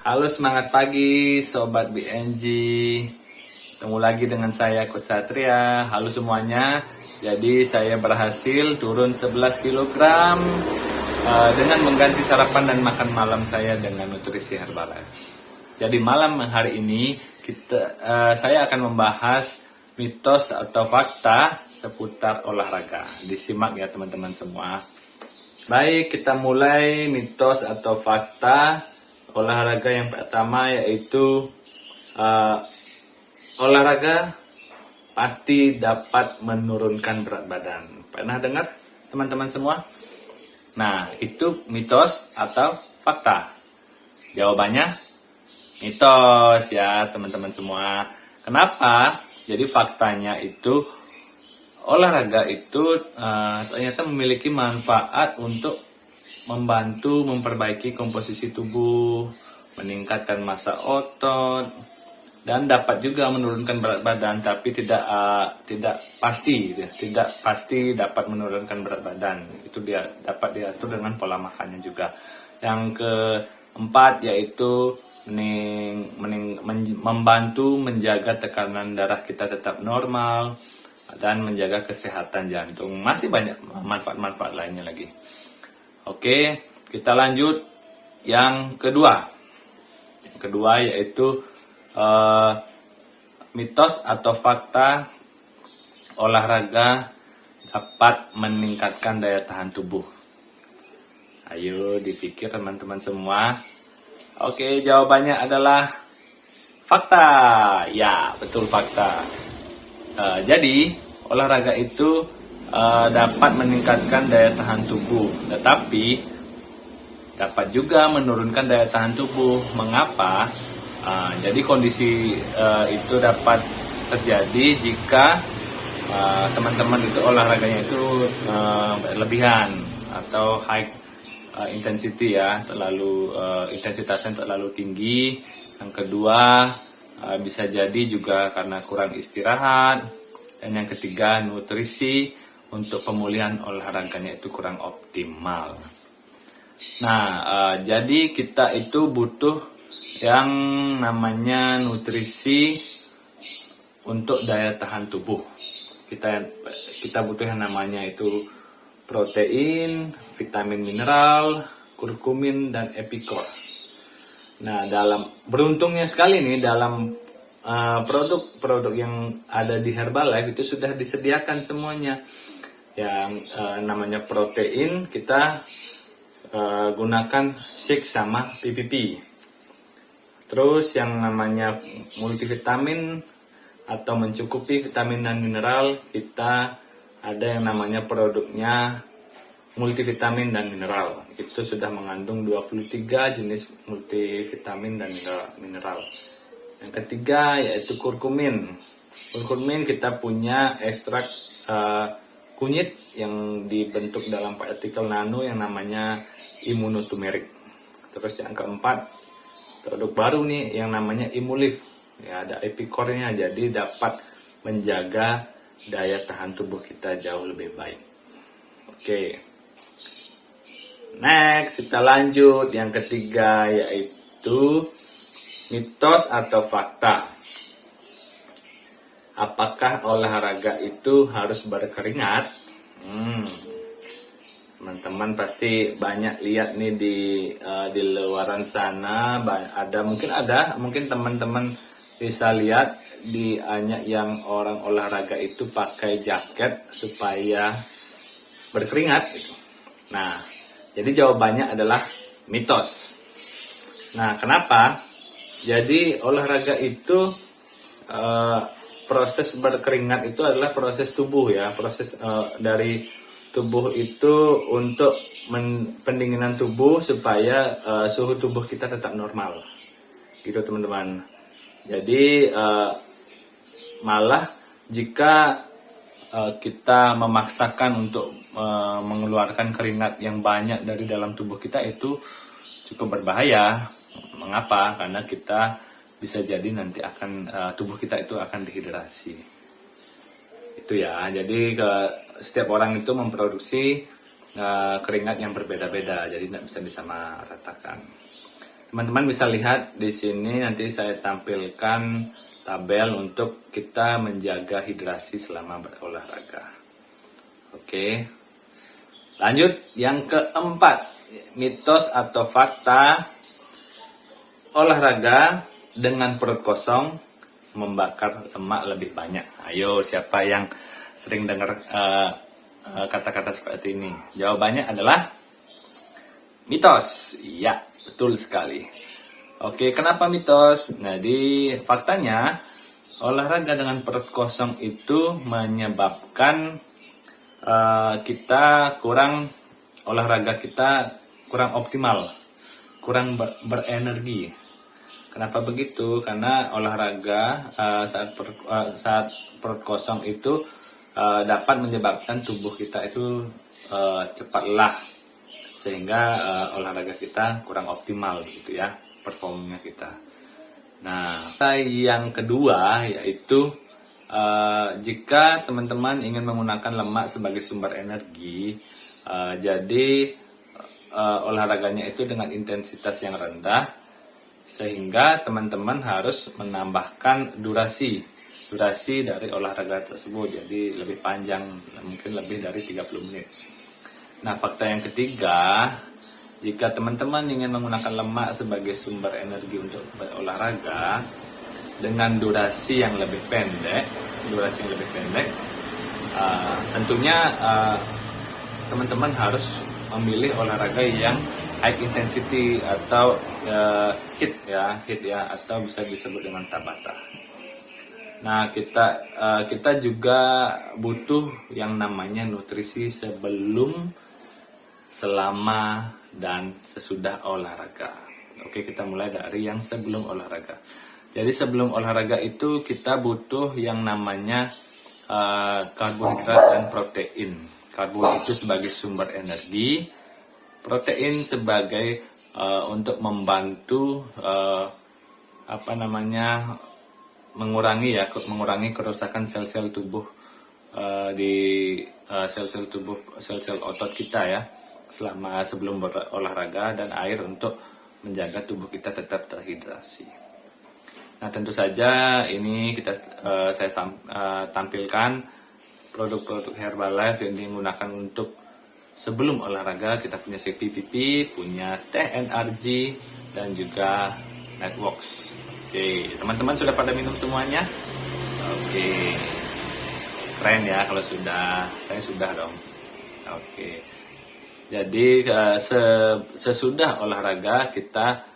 Halo, semangat pagi Sobat BNG. Ketemu lagi dengan saya Coach Satria. Halo semuanya. Jadi saya berhasil turun 11 kg dengan mengganti sarapan dan makan malam saya dengan nutrisi Herbalife. Jadi malam hari ini saya akan membahas mitos atau fakta seputar olahraga. Disimak ya teman-teman semua. Baik, kita mulai mitos atau fakta olahraga yang pertama, yaitu olahraga pasti dapat menurunkan berat badan. Pernah dengar teman-teman semua? Nah, itu mitos atau fakta? Jawabannya mitos ya teman-teman semua. Kenapa? Jadi faktanya itu olahraga itu ternyata memiliki manfaat untuk membantu memperbaiki komposisi tubuh, meningkatkan massa otot, dan dapat juga menurunkan berat badan, tapi tidak pasti dapat menurunkan berat badan. Itu dia dapat diatur dengan pola makannya juga. Yang keempat yaitu membantu menjaga tekanan darah kita tetap normal dan menjaga kesehatan jantung. Masih banyak manfaat-manfaat lainnya lagi. Oke, kita lanjut yang kedua. Yang kedua yaitu mitos atau fakta olahraga dapat meningkatkan daya tahan tubuh. Ayo dipikir teman-teman semua. Oke, jawabannya adalah fakta. Ya, betul fakta. Jadi olahraga itu dapat meningkatkan daya tahan tubuh, tetapi dapat juga menurunkan daya tahan tubuh. Mengapa? Jadi kondisi itu dapat terjadi jika teman-teman itu olahraganya itu berlebihan atau high intensity ya, intensitasnya terlalu tinggi. Yang kedua bisa jadi juga karena kurang istirahat, dan yang ketiga nutrisi untuk pemulihan olahraganya itu kurang optimal. Nah, jadi kita itu butuh yang namanya nutrisi untuk daya tahan tubuh. Kita butuh yang namanya itu protein, vitamin mineral, kurkumin, dan epicor. Nah, beruntungnya sekali nih dalam produk-produk yang ada di Herbalife itu sudah disediakan semuanya. Yang namanya protein kita gunakan shake sama PPP. Terus yang namanya multivitamin atau mencukupi vitamin dan mineral, kita ada yang namanya produknya multivitamin dan mineral. Itu sudah mengandung 23 jenis multivitamin dan mineral. Yang ketiga yaitu kurkumin. Kurkumin kita punya ekstrak kunyit yang dibentuk dalam partikel nano yang namanya immunoturmeric. Terus yang keempat, produk baru nih yang namanya Imulif. Ya, ada epicornya, jadi dapat menjaga daya tahan tubuh kita jauh lebih baik. Oke. Next, kita lanjut yang ketiga yaitu mitos atau fakta. Apakah olahraga itu harus berkeringat? Teman-teman pasti banyak lihat nih di luaran sana, mungkin teman-teman bisa lihat banyak yang orang olahraga itu pakai jaket supaya berkeringat gitu. Nah, jadi jawabannya adalah mitos. Nah, kenapa? Jadi olahraga itu proses berkeringat itu adalah proses tubuh ya, proses dari tubuh itu untuk pendinginan tubuh supaya suhu tubuh kita tetap normal, gitu teman-teman. Jadi malah jika kita memaksakan untuk mengeluarkan keringat yang banyak dari dalam tubuh kita, itu cukup berbahaya. Mengapa? Karena kita bisa jadi nanti tubuh kita itu akan dehidrasi. Itu ya. Jadi setiap orang itu memproduksi keringat yang berbeda-beda, jadi tidak bisa disamaratakan. Teman-teman bisa lihat di sini, nanti saya tampilkan tabel untuk kita menjaga hidrasi selama berolahraga. Oke. Lanjut yang keempat, mitos atau fakta olahraga dengan perut kosong membakar lemak lebih banyak. Ayo, siapa yang sering dengar kata-kata seperti ini? Jawabannya adalah mitos. Iya, betul sekali. Oke, kenapa mitos? Nah, di faktanya olahraga dengan perut kosong itu menyebabkan olahraga kita kurang optimal, kurang berenergi. Kenapa begitu? Karena olahraga saat perut kosong itu dapat menyebabkan tubuh kita itu cepat lelah, sehingga olahraga kita kurang optimal gitu ya, performanya kita. Nah, yang kedua yaitu jika teman-teman ingin menggunakan lemak sebagai sumber energi, jadi olahraganya itu dengan intensitas yang rendah, sehingga teman-teman harus menambahkan durasi dari olahraga tersebut, jadi lebih panjang, mungkin lebih dari 30 menit. Nah, fakta yang ketiga, jika teman-teman ingin menggunakan lemak sebagai sumber energi untuk berolahraga dengan durasi yang lebih pendek, tentunya teman-teman harus memilih olahraga yang high intensity atau hit ya, atau bisa disebut dengan Tabata. Nah, kita juga butuh yang namanya nutrisi sebelum, selama, dan sesudah olahraga. Oke, kita mulai dari yang sebelum olahraga. Jadi sebelum olahraga itu kita butuh yang namanya karbohidrat dan protein. Karbo itu sebagai sumber energi, protein sebagai untuk membantu mengurangi kerusakan sel-sel tubuh di sel-sel otot kita ya, sebelum berolahraga, dan air untuk menjaga tubuh kita tetap terhidrasi. Nah, tentu saja ini saya tampilkan produk-produk Herbalife yang digunakan untuk sebelum olahraga. Kita punya CPPP, punya TNRG, dan juga Networks. Oke, teman-teman sudah pada minum semuanya? Oke, keren ya kalau sudah. Saya sudah dong. Oke, jadi sesudah olahraga kita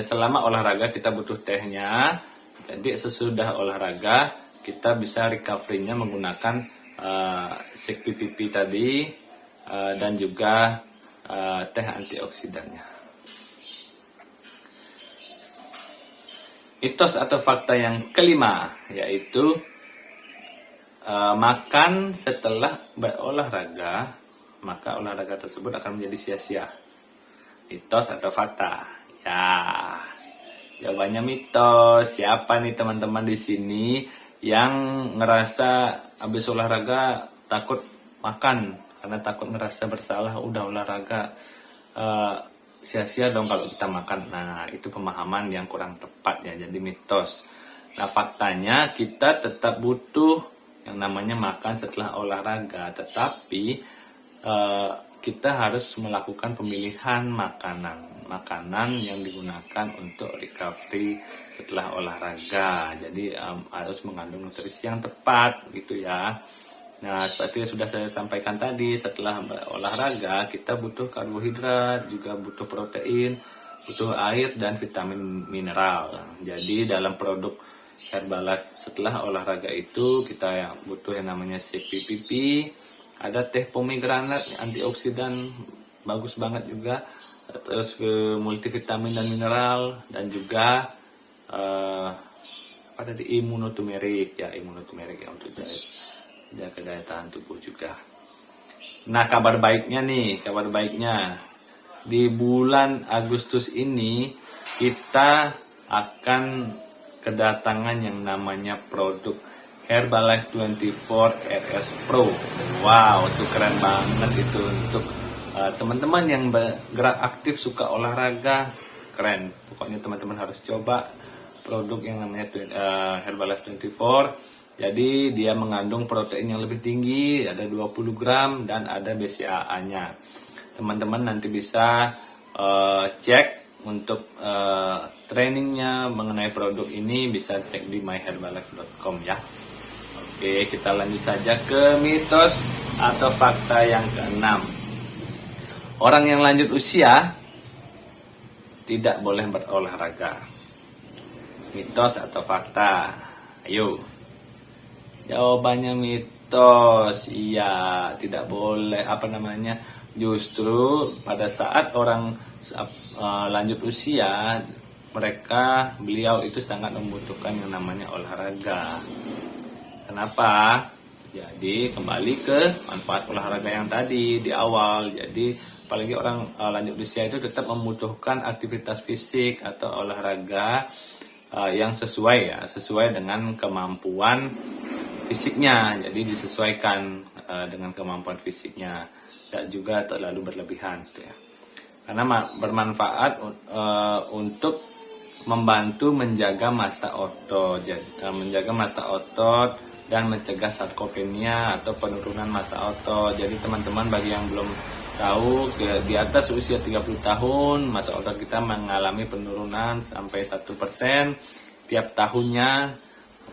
selama olahraga kita butuh tehnya. Jadi sesudah olahraga kita bisa recovery-nya menggunakan CPPP tadi dan juga teh antioksidannya. Mitos atau fakta yang kelima yaitu makan setelah berolahraga, maka olahraga tersebut akan menjadi sia-sia. Mitos atau fakta? Ya, jawabannya mitos. Siapa nih teman-teman di sini yang ngerasa habis olahraga takut makan karena takut ngerasa bersalah, udah olahraga sia-sia dong kalau kita makan? Nah, itu pemahaman yang kurang tepat ya, jadi mitos. Nah, faktanya kita tetap butuh yang namanya makan setelah olahraga, tetapi kita harus melakukan pemilihan makanan yang digunakan untuk recovery setelah olahraga. Jadi harus mengandung nutrisi yang tepat gitu ya. Nah, seperti yang sudah saya sampaikan tadi, setelah olahraga kita butuh karbohidrat, juga butuh protein, butuh air, dan vitamin mineral. Jadi dalam produk Herbalife setelah olahraga itu kita butuh yang namanya CPPP, ada teh pomegranate antioksidan bagus banget juga, terus multivitamin dan mineral, dan juga imunoturmeric ya untuk jaga daya tahan tubuh juga. Nah, kabar baiknya di bulan Agustus ini kita akan kedatangan yang namanya produk Herbalife 24 RS Pro. Wow, itu keren banget itu untuk teman-teman yang bergerak aktif, suka olahraga, keren. Pokoknya teman-teman harus coba produk yang namanya Herbalife 24. Jadi dia mengandung protein yang lebih tinggi, ada 20 gram dan ada BCAA-nya. Teman-teman nanti bisa cek untuk trainingnya mengenai produk ini, bisa cek di myherbalife.com ya. Oke, kita lanjut saja ke mitos atau fakta yang keenam. Orang yang lanjut usia tidak boleh berolahraga. Mitos atau fakta? Ayo. Jawabannya mitos. Iya, tidak boleh. Justru pada saat orang lanjut usia, beliau itu sangat membutuhkan yang namanya olahraga. Kenapa? Jadi kembali ke manfaat olahraga yang tadi di awal. Jadi apalagi orang lanjut usia itu tetap membutuhkan aktivitas fisik atau olahraga yang sesuai dengan kemampuan fisiknya. Jadi disesuaikan dengan kemampuan fisiknya, tidak juga terlalu berlebihan gitu ya. Karena bermanfaat untuk membantu menjaga massa otot, dan mencegah sarkopenia atau penurunan massa otot. Jadi teman-teman, bagi yang belum tahu, di atas usia 30 tahun massa otot kita mengalami penurunan sampai 1% tiap tahunnya.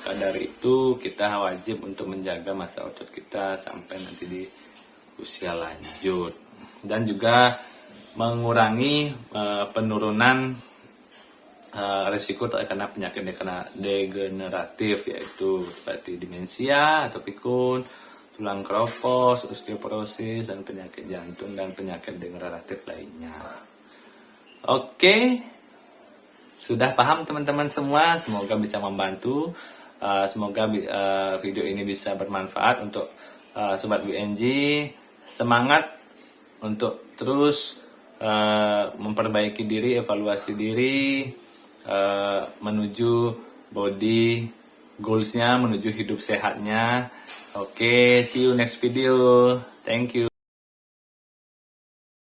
Maka dari itu kita wajib untuk menjaga massa otot kita sampai nanti di usia lanjut, dan juga mengurangi penurunan risiko terkena penyakit degeneratif, yaitu seperti demensia atau pikun, tulang keropos, osteoporosis, dan penyakit jantung dan penyakit degeneratif lainnya. Oke, sudah paham teman-teman semua? Semoga bisa membantu. Semoga video ini bisa bermanfaat untuk Sobat BNG. Semangat untuk terus memperbaiki diri, evaluasi diri, menuju body goalsnya, menuju hidup sehatnya. Oke, see you next video. Thank you.